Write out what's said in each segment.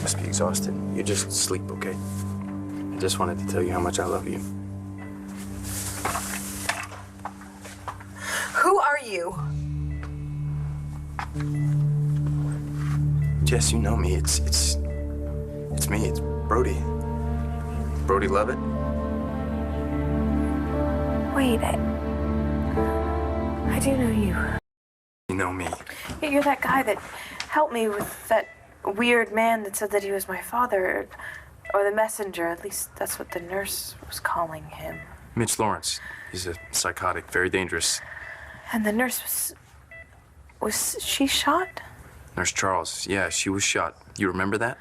must be exhausted. You just sleep, okay? I just wanted to tell you how much I love you. Who are you? Jess, you know me. It's me. It's Brody. Brody Lovett. Wait, I do know you. You know me. You're that guy that helped me with that weird man that said that he was my father, or the messenger. At least that's what the nurse was calling him. Mitch Lawrence. He's a psychotic, very dangerous. And the nurse was she shot? Nurse Charles. Yeah, she was shot. You remember that?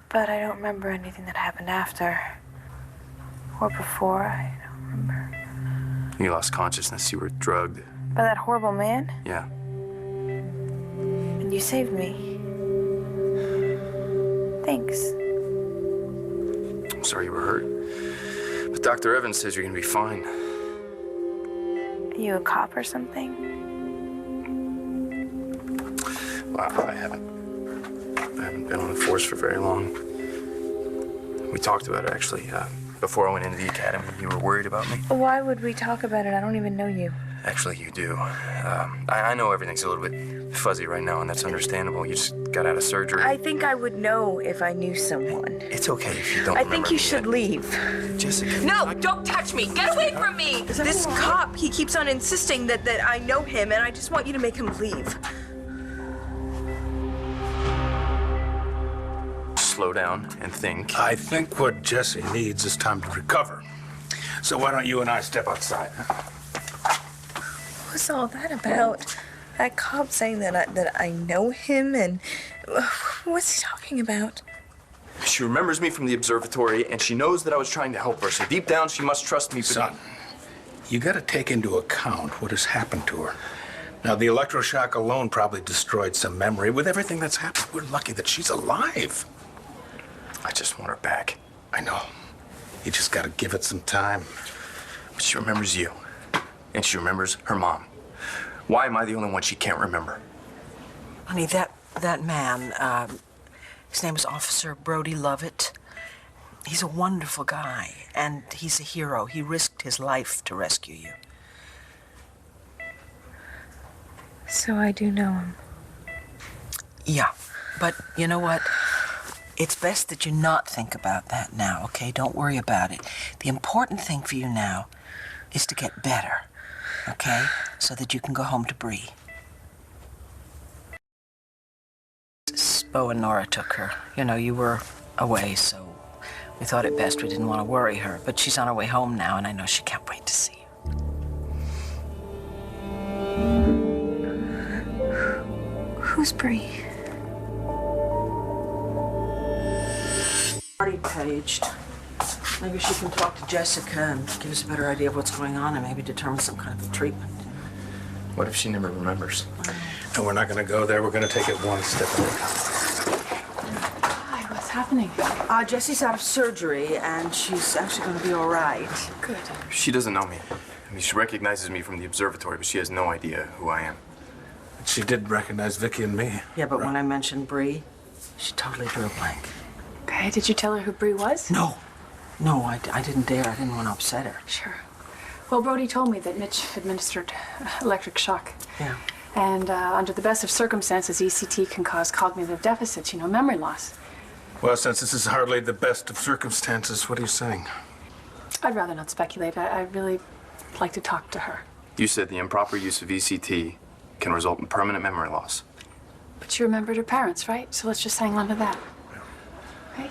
But I don't remember anything that happened after. Or before, I don't remember. You lost consciousness. You were drugged. By that horrible man? Yeah. And you saved me. Thanks. I'm sorry you were hurt. But Dr. Evans says you're gonna be fine. Are you a cop or something? Well, I haven't been on the force for very long. We talked about it, actually. Before I went into the academy, you were worried about me. Why would we talk about it? I don't even know you. Actually, you do. I know everything's a little bit fuzzy right now, and that's understandable. You just got out of surgery. I think I would know if I knew someone. It's okay if you don't I remember think you me should yet. leave. Jessica. No, don't touch me. Get away from me. This cop, he keeps on insisting that I know him, and I just want you to make him leave. Slow down and think. I think what Jesse needs is time to recover. So why don't you and I step outside? What's all that about? That cop saying that I know him, and what's he talking about? She remembers me from the observatory, and she knows that I was trying to help her. So deep down, she must trust me. Son, you got to take into account what has happened to her. Now, the electroshock alone probably destroyed some memory. With everything that's happened, we're lucky that she's alive. I just want her back. I know. You just got to give it some time. But she remembers you, and she remembers her mom. Why am I the only one she can't remember? Honey, that man, his name is Officer Brody Lovett. He's a wonderful guy, and he's a hero. He risked his life to rescue you. So I do know him. Yeah, but you know what? It's best that you not think about that now, okay? Don't worry about it. The important thing for you now is to get better, okay? So that you can go home to Bree. Bo and Nora took her. You know, you were away, so we thought it best. We didn't want to worry her. But she's on her way home now, and I know she can't wait to see you. Who's Bree? Marty paged. Maybe she can talk to Jessica and give us a better idea of what's going on and maybe determine some kind of treatment. What if she never remembers? And we're not going to go there. We're going to take it one step at a time. Hi, what's happening? Jessie's out of surgery, and she's actually going to be all right. Good. She doesn't know me. I mean, she recognizes me from the observatory, but she has no idea who I am. She did recognize Viki and me. Yeah, but when I mentioned Bree, she totally drew a blank. Okay, did you tell her who Bree was? No, I didn't dare. I didn't want to upset her. Sure. Well, Brody told me that Mitch administered electric shock. Yeah. And under the best of circumstances, ECT can cause cognitive deficits, you know, memory loss. Well, since this is hardly the best of circumstances, what are you saying? I'd rather not speculate. I'd really like to talk to her. You said the improper use of ECT can result in permanent memory loss. But you remembered her parents, right? So let's just hang on to that. Right?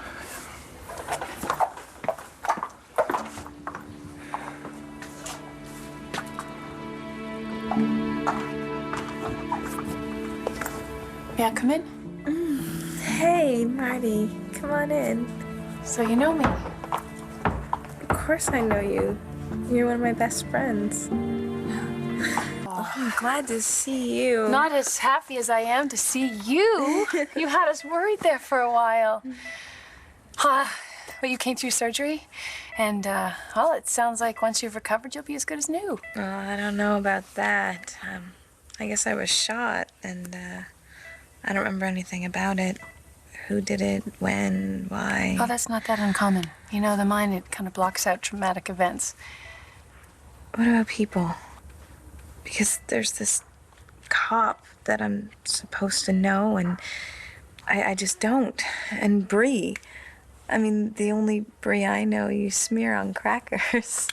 May I come in? Hey, Marty. Come on in. So you know me. Of course I know you. You're one of my best friends. Oh, I'm glad to see you. Not as happy as I am to see you. You had us worried there for a while. Well, you came through surgery, and, well, it sounds like once you've recovered, you'll be as good as new. Oh, I don't know about that. I guess I was shot, and I don't remember anything about it. Who did it? When? Why? Oh, that's not that uncommon. You know, the mind, it kind of blocks out traumatic events. What about people? Because there's this cop that I'm supposed to know, and I just don't. And Bree. I mean, the only Bree I know you smear on crackers.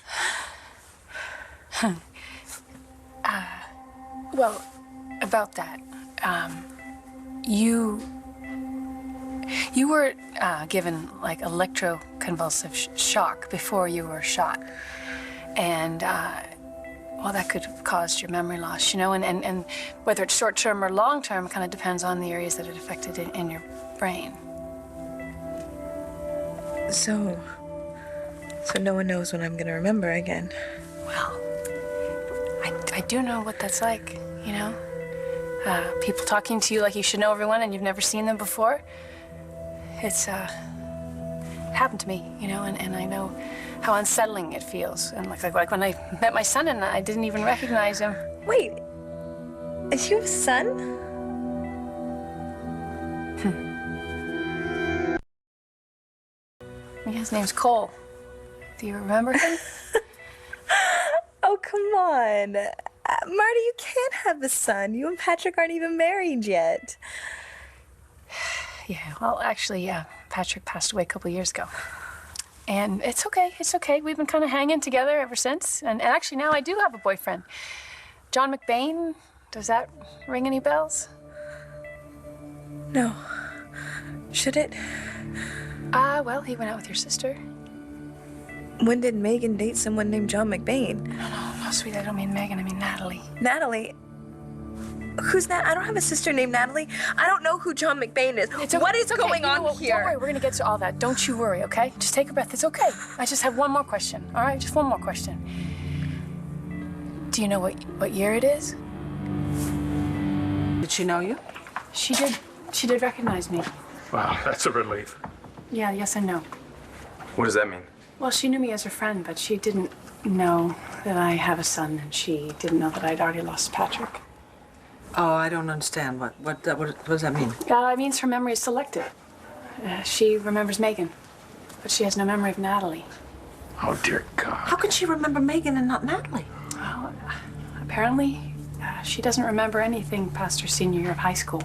Well, about that, you were given like electroconvulsive shock before you were shot, and well, that could have caused your memory loss, you know, and whether it's short-term or long-term kind of depends on the areas that it affected in your brain. So no one knows when I'm gonna remember again. Well, I do know what that's like, you know? People talking to you like you should know everyone and you've never seen them before. It's happened to me, you know, and I know how unsettling it feels. And like when I met my son and I didn't even recognize him. Wait, is you have a son? Yeah, his name's Cole. Do you remember him? Oh, come on. Marty, you can't have a son. You and Patrick aren't even married yet. Yeah, well, actually, Patrick passed away a couple years ago. And it's okay. We've been kind of hanging together ever since. And actually, now I do have a boyfriend. John McBain. Does that ring any bells? No. Should it? Well, he went out with your sister. When did Megan date someone named John McBain? No, sweetie, I don't mean Megan, I mean Natalie. Natalie? Who's that? I don't have a sister named Natalie. I don't know who John McBain is. What is going on here? Don't worry, we're gonna get to all that. Don't you worry, okay? Just take a breath. It's okay. I just have one more question, all right? Just one more question. Do you know what year it is? Did she know you? She did. She did recognize me. Wow, that's a relief. Yeah, yes and no. What does that mean? Well, she knew me as her friend, but she didn't know that I have a son, and she didn't know that I'd already lost Patrick. Oh, I don't understand. What does that mean? It means her memory is selective. She remembers Megan, but she has no memory of Natalie. Oh, dear God. How could she remember Megan and not Natalie? Well, apparently, she doesn't remember anything past her senior year of high school.